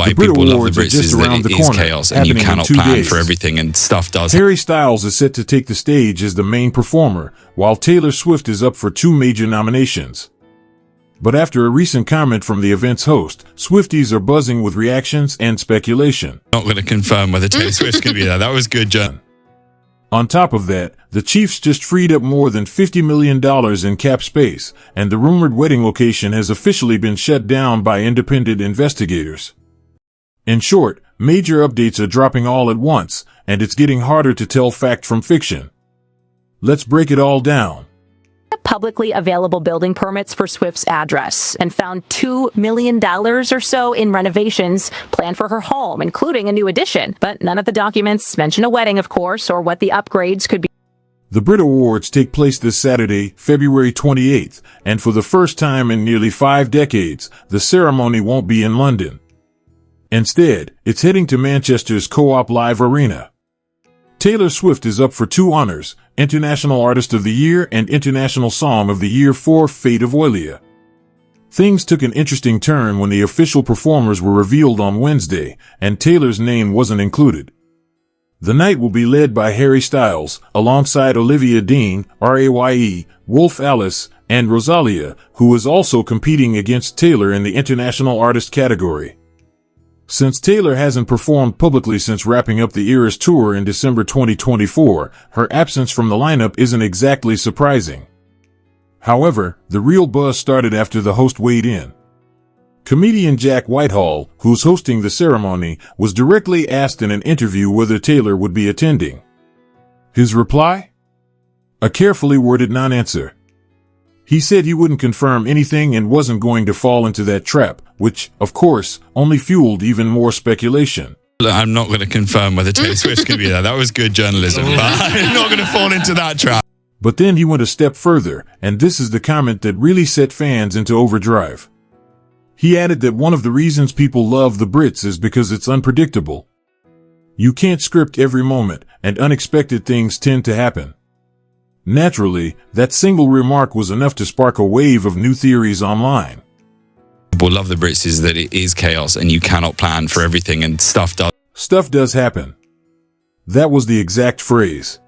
why BRIT people love the Awards are Brits just is that around it the is corner, chaos and you happening in cannot 2 plan days. for everything and stuff does. Harry Styles is set to take the stage as the main performer, while Taylor Swift is up for 2 major nominations. But after a recent comment from the event's host, Swifties are buzzing with reactions and speculation. Not going to confirm whether Taylor Swift's going to be there. That was good, John. On top of that, the Chiefs just freed up more than $50 million in cap space, and the rumored wedding location has officially been shut down by independent investigators. In short, major updates are dropping all at once, and it's getting harder to tell fact from fiction. Let's break it all down. Publicly available building permits for Swift's address and found $2 million or so in renovations planned for her home, including a new addition. But none of the documents mention a wedding, of course, or what the upgrades could be. The BRIT Awards take place this Saturday, February 28th, and for the first time in nearly 5 decades, the ceremony won't be in London. Instead, it's heading to Manchester's Co-op Live Arena. Taylor Swift is up for 2 honors, International Artist of the Year and International Song of the Year for Fate of Oilia. Things took an interesting turn when the official performers were revealed on Wednesday, and Taylor's name wasn't included. The night will be led by Harry Styles, alongside Olivia Dean, Raye, Wolf Alice, and Rosalia, who is also competing against Taylor in the International Artist category. Since Taylor hasn't performed publicly since wrapping up the Eras tour in December 2024, her absence from the lineup isn't exactly surprising. However, the real buzz started after the host weighed in. Comedian Jack Whitehall, who's hosting the ceremony, was directly asked in an interview whether Taylor would be attending. His reply? A carefully worded non-answer. He said he wouldn't confirm anything and wasn't going to fall into that trap, which, of course, only fueled even more speculation. Look, I'm not going to confirm whether Taylor Swift's going to be there. That was good journalism, but I'm not going to fall into that trap. But then he went a step further, and this is the comment that really set fans into overdrive. He added that one of the reasons people love the Brits is because it's unpredictable. You can't script every moment, and unexpected things tend to happen. Naturally, that single remark was enough to spark a wave of new theories online. People love the Brits is that it is chaos and you cannot plan for everything and stuff does. Stuff does happen. That was the exact phrase.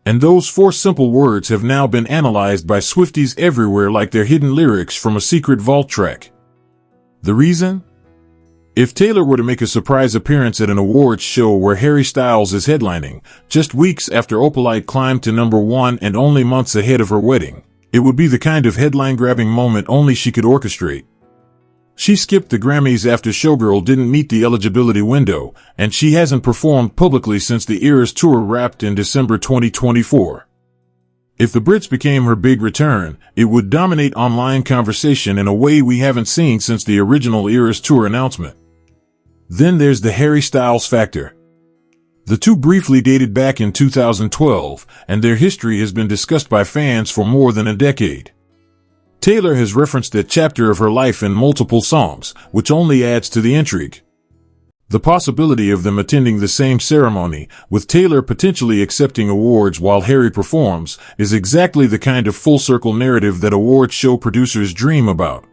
And those 4 simple words have now been analyzed by Swifties everywhere like they're hidden lyrics from a secret vault track. The reason? If Taylor were to make a surprise appearance at an awards show where Harry Styles is headlining, just weeks after Opalite climbed to #1 and only months ahead of her wedding, it would be the kind of headline-grabbing moment only she could orchestrate. She skipped the Grammys after Showgirl didn't meet the eligibility window, and she hasn't performed publicly since the Eras tour wrapped in December 2024. If the Brits became her big return, it would dominate online conversation in a way we haven't seen since the original Eras tour announcement. Then there's the Harry Styles factor. The two briefly dated back in 2012, and their history has been discussed by fans for more than a decade. Taylor has referenced that chapter of her life in multiple songs, which only adds to the intrigue. The possibility of them attending the same ceremony, with Taylor potentially accepting awards while Harry performs, is exactly the kind of full-circle narrative that awards show producers dream about.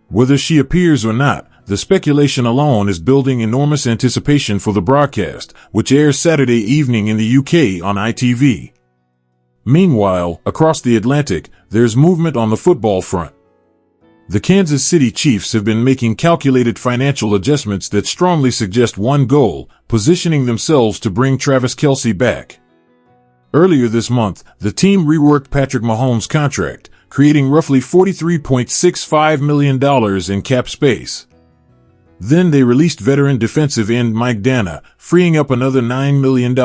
Whether she appears or not, the speculation alone is building enormous anticipation for the broadcast, which airs Saturday evening in the UK on ITV. Meanwhile, across the Atlantic, there's movement on the football front. The Kansas City Chiefs have been making calculated financial adjustments that strongly suggest one goal: positioning themselves to bring Travis Kelce back. Earlier this month, the team reworked Patrick Mahomes' contract, creating roughly $43.65 million in cap space. Then they released veteran defensive end Mike Dana, freeing up another $9 million.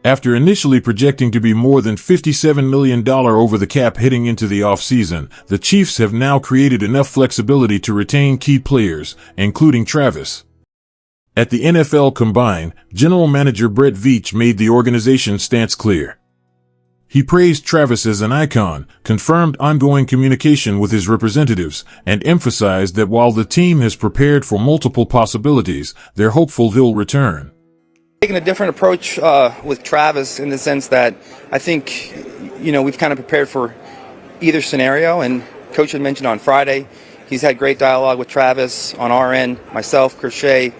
After initially projecting to be more than $57 million over the cap heading into the offseason, the Chiefs have now created enough flexibility to retain key players, including Travis. At the NFL Combine, General Manager Brett Veach made the organization's stance clear. He praised Travis as an icon, confirmed ongoing communication with his representatives, and emphasized that while the team has prepared for multiple possibilities, they're hopeful he'll return. Taking a different approach with Travis in the sense that I think, we've kind of prepared for either scenario, and Coach had mentioned on Friday he's had great dialogue with Travis on our end, myself, Crochet,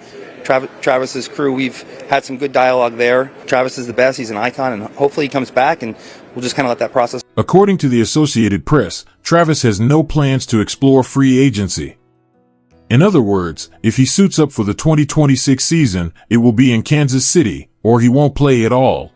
Travis's crew. We've had some good dialogue there. Travis is the best. He's an icon, and hopefully he comes back, and we'll just kind of let that process. According to the Associated Press, Travis has no plans to explore free agency. In other words, if he suits up for the 2026 season, it will be in Kansas City, or he won't play at all.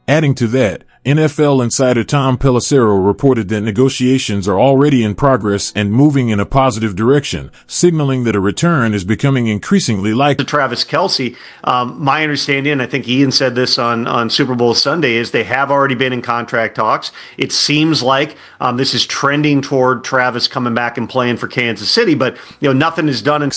Adding to that, NFL insider Tom Pelissero reported that negotiations are already in progress and moving in a positive direction, signaling that a return is becoming increasingly likely. Travis Kelce, my understanding, and I think Ian said this on Super Bowl Sunday, is they have already been in contract talks. It seems like this is trending toward Travis coming back and playing for Kansas City, but nothing is done.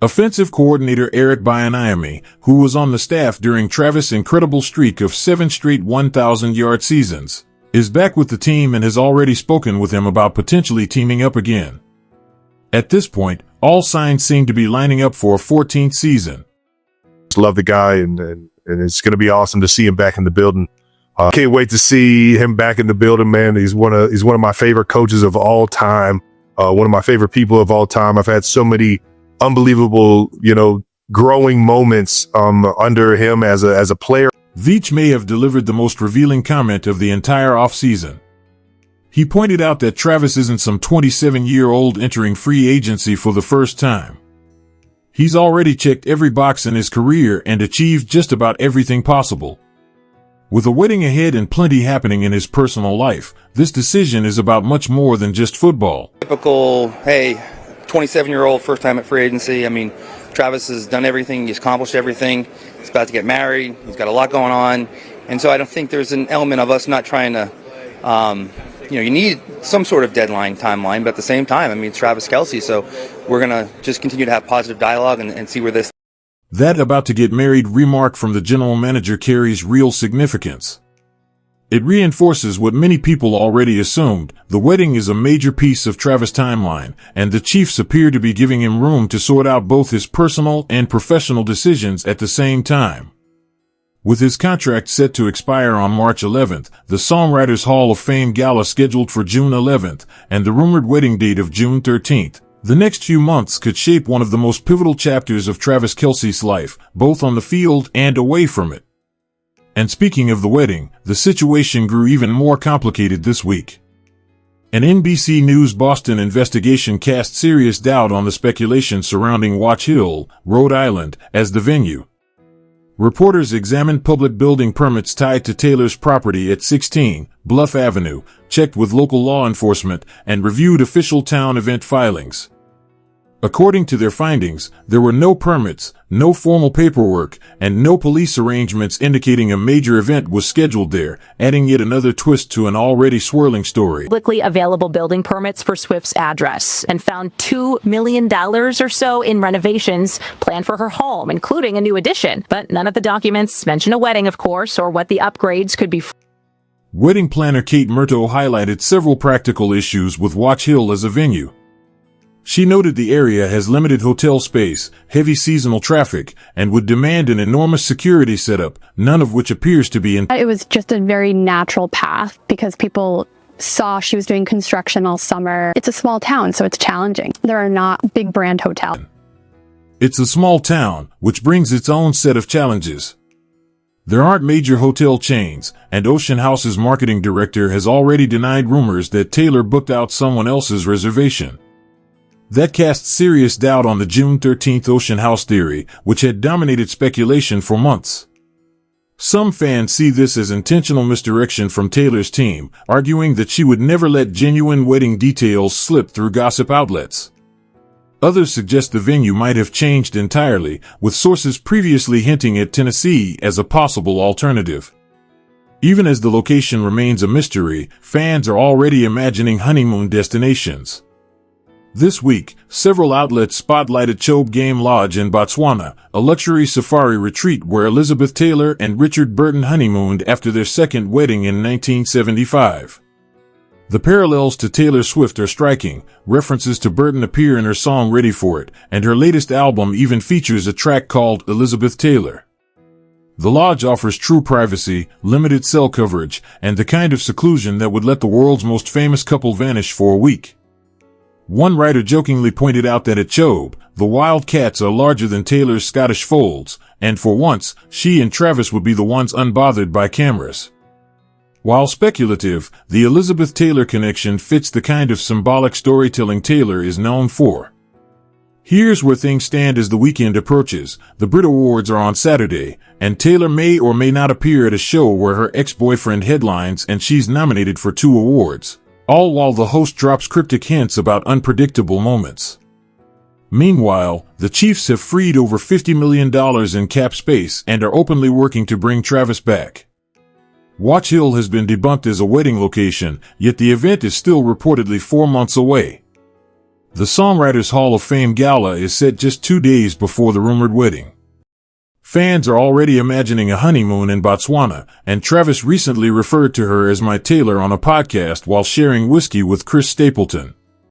Offensive coordinator Eric Bieniemy, who was on the staff during Travis' incredible streak of 7 straight 1,000-yard seasons, is back with the team and has already spoken with him about potentially teaming up again. At this point, all signs seem to be lining up for a 14th season. Love the guy, and it's going to be awesome to see him back in the building. Can't wait to see him back in the building, man. He's one of my favorite coaches of all time, one of my favorite people of all time. I've had so many unbelievable, growing moments under him as a player. Veach may have delivered the most revealing comment of the entire offseason. He pointed out that Travis isn't some 27-year-old entering free agency for the first time. He's already checked every box in his career and achieved just about everything possible. With a wedding ahead and plenty happening in his personal life, this decision is about much more than just football. Typical, hey, 27-year-old, first time at free agency. I mean, Travis has done everything. He's accomplished everything. He's about to get married. He's got a lot going on. And so I don't think there's an element of us not trying to, you need some sort of deadline, timeline, but at the same time, I mean, it's Travis Kelce. So we're going to just continue to have positive dialogue and see where this. That about to get married remark from the general manager carries real significance. It reinforces what many people already assumed: the wedding is a major piece of Travis' timeline, and the Chiefs appear to be giving him room to sort out both his personal and professional decisions at the same time. With his contract set to expire on March 11th, the Songwriters Hall of Fame Gala scheduled for June 11th, and the rumored wedding date of June 13th, the next few months could shape one of the most pivotal chapters of Travis Kelce's life, both on the field and away from it. And speaking of the wedding, the situation grew even more complicated this week. An NBC News Boston investigation cast serious doubt on the speculation surrounding Watch Hill, Rhode Island, as the venue. Reporters examined public building permits tied to Taylor's property at 16 Bluff Avenue, checked with local law enforcement, and reviewed official town event filings. According to their findings, there were no permits, no formal paperwork, and no police arrangements indicating a major event was scheduled there, adding yet another twist to an already swirling story. Publicly available building permits for Swift's address and found $2 million or so in renovations planned for her home, including a new addition. But none of the documents mention a wedding, of course, or what the upgrades could be. Wedding planner Kate Murto highlighted several practical issues with Watch Hill as a venue. She noted the area has limited hotel space, heavy seasonal traffic, and would demand an enormous security setup, none of which appears to be in. It was just a very natural path because people saw she was doing construction all summer. It's a small town, so it's challenging. There are not big brand hotels. It's a small town, which brings its own set of challenges. There aren't major hotel chains, and Ocean House's marketing director has already denied rumors that Taylor booked out someone else's reservation. That casts serious doubt on the June 13th Ocean House theory, which had dominated speculation for months. Some fans see this as intentional misdirection from Taylor's team, arguing that she would never let genuine wedding details slip through gossip outlets. Others suggest the venue might have changed entirely, with sources previously hinting at Tennessee as a possible alternative. Even as the location remains a mystery, fans are already imagining honeymoon destinations. This week, several outlets spotlighted Chobe Game Lodge in Botswana, a luxury safari retreat where Elizabeth Taylor and Richard Burton honeymooned after their second wedding in 1975. The parallels to Taylor Swift are striking. References to Burton appear in her song Ready For It, and her latest album even features a track called Elizabeth Taylor. The lodge offers true privacy, limited cell coverage, and the kind of seclusion that would let the world's most famous couple vanish for a week. One writer jokingly pointed out that at Chobe, the Wildcats are larger than Taylor's Scottish folds, and for once, she and Travis would be the ones unbothered by cameras. While speculative, the Elizabeth Taylor connection fits the kind of symbolic storytelling Taylor is known for. Here's where things stand as the weekend approaches. The BRIT Awards are on Saturday, and Taylor may or may not appear at a show where her ex-boyfriend headlines and she's nominated for 2 awards, all while the host drops cryptic hints about unpredictable moments. Meanwhile, the Chiefs have freed over $50 million in cap space and are openly working to bring Travis back. Watch Hill has been debunked as a wedding location, yet the event is still reportedly 4 months away. The Songwriters Hall of Fame Gala is set just 2 days before the rumored wedding. Fans are already imagining a honeymoon in Botswana, and Travis recently referred to her as my Taylor on a podcast while sharing whiskey with Chris Stapleton.